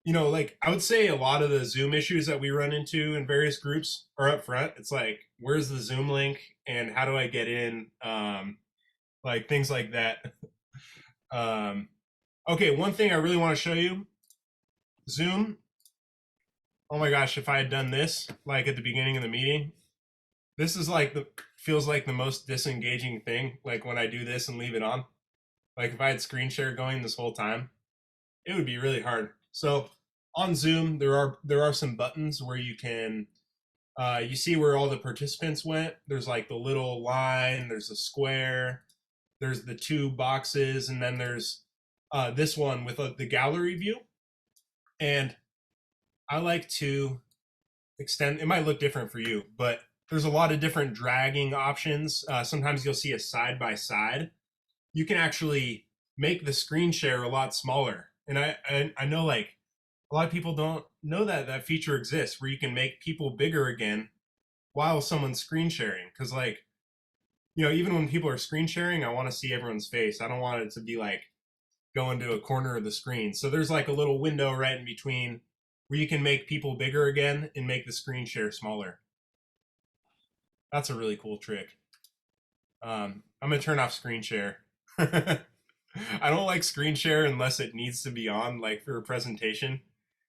Like I would say a lot of the Zoom issues that we run into in various groups are up front. It's like, where's the Zoom link and how do I get in? Like things like that. Um, okay, one thing I really want to show you, Zoom. Oh my gosh, if I had done this like at the beginning of the meeting, this is like the feels like the most disengaging thing. Like when I do this and leave it on. Like if I had screen share going this whole time, it would be really hard. So on Zoom, there are some buttons where you can you see where all the participants went. There's like the little line, there's a square, there's the two boxes, and then there's this one with the gallery view. And I like to extend. It might look different for you, but there's a lot of different dragging options. Sometimes you'll see a side by side. You can actually make the screen share a lot smaller. And I know like a lot of people don't know that that feature exists where you can make people bigger again while someone's screen sharing. Because like even when people are screen sharing, I want to see everyone's face. I don't want it to be like going to a corner of the screen. So there's like a little window right in between where you can make people bigger again and make the screen share smaller. That's a really cool trick. I'm gonna turn off screen share. I don't like screen share unless it needs to be on, like for a presentation.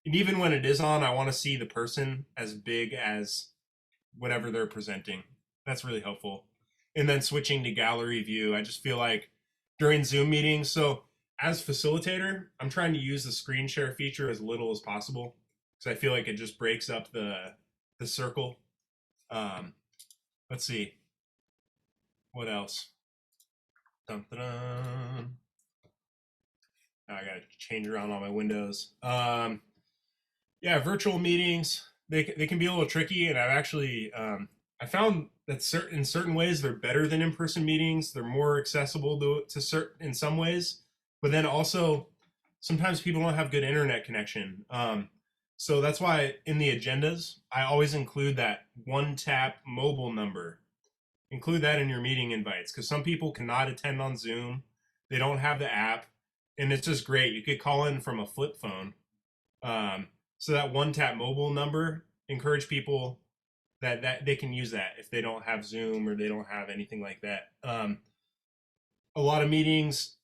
And even when it is on, I want to see the person as big as whatever they're presenting. That's really helpful. And then switching to gallery view, I just feel like during Zoom meetings, so as facilitator, I'm trying to use the screen share feature as little as possible because I feel like it just breaks up the circle. Um, let's see what else. Dun, dun, dun. I gotta change around all my windows. Yeah, virtual meetings they can be a little tricky, and I've actually I found that in certain ways they're better than in person meetings. They're more accessible to certain in some ways, but then also sometimes people don't have good internet connection. So that's why in the agendas I always include that one tap mobile number. Include that in your meeting invites because some people cannot attend on Zoom. They don't have the app, and it's just great. You could call in from a flip phone. Um, so that one tap mobile number, encourage people that they can use that if they don't have Zoom or they don't have anything like that. A lot of meetings.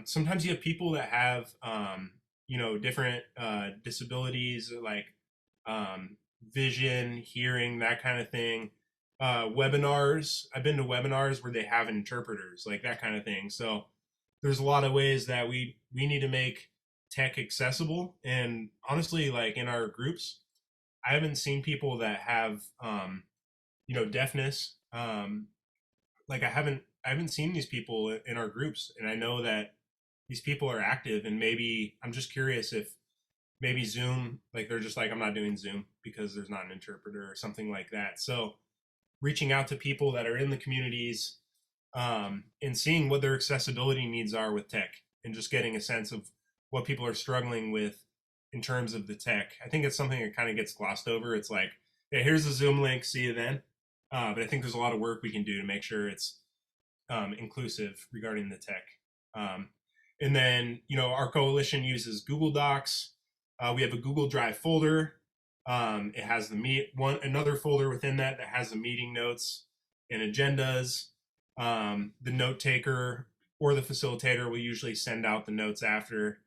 Sometimes you have people that have different disabilities like vision, hearing, that kind of thing. Webinars. I've been to webinars where they have interpreters, like that kind of thing. So there's a lot of ways that we need to make tech accessible. And honestly, like in our groups, I haven't seen people that have deafness. Like I haven't seen these people in our groups, and I know that these people are active. And maybe I'm just curious if maybe Zoom, like they're just like, I'm not doing Zoom because there's not an interpreter or something like that. So reaching out to people that are in the communities and seeing what their accessibility needs are with tech and just getting a sense of what people are struggling with in terms of the tech. I think it's something that kind of gets glossed over. It's like, yeah, here's the Zoom link, see you then. But I think there's a lot of work we can do to make sure it's inclusive regarding the tech. Um, and then, our coalition uses Google Docs. We have a Google Drive folder. It has another folder within that has the meeting notes and agendas. The note taker or the facilitator will usually send out the notes after.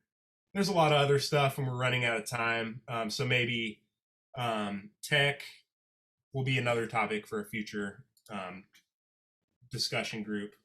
There's a lot of other stuff, and we're running out of time. So maybe tech will be another topic for a future discussion group.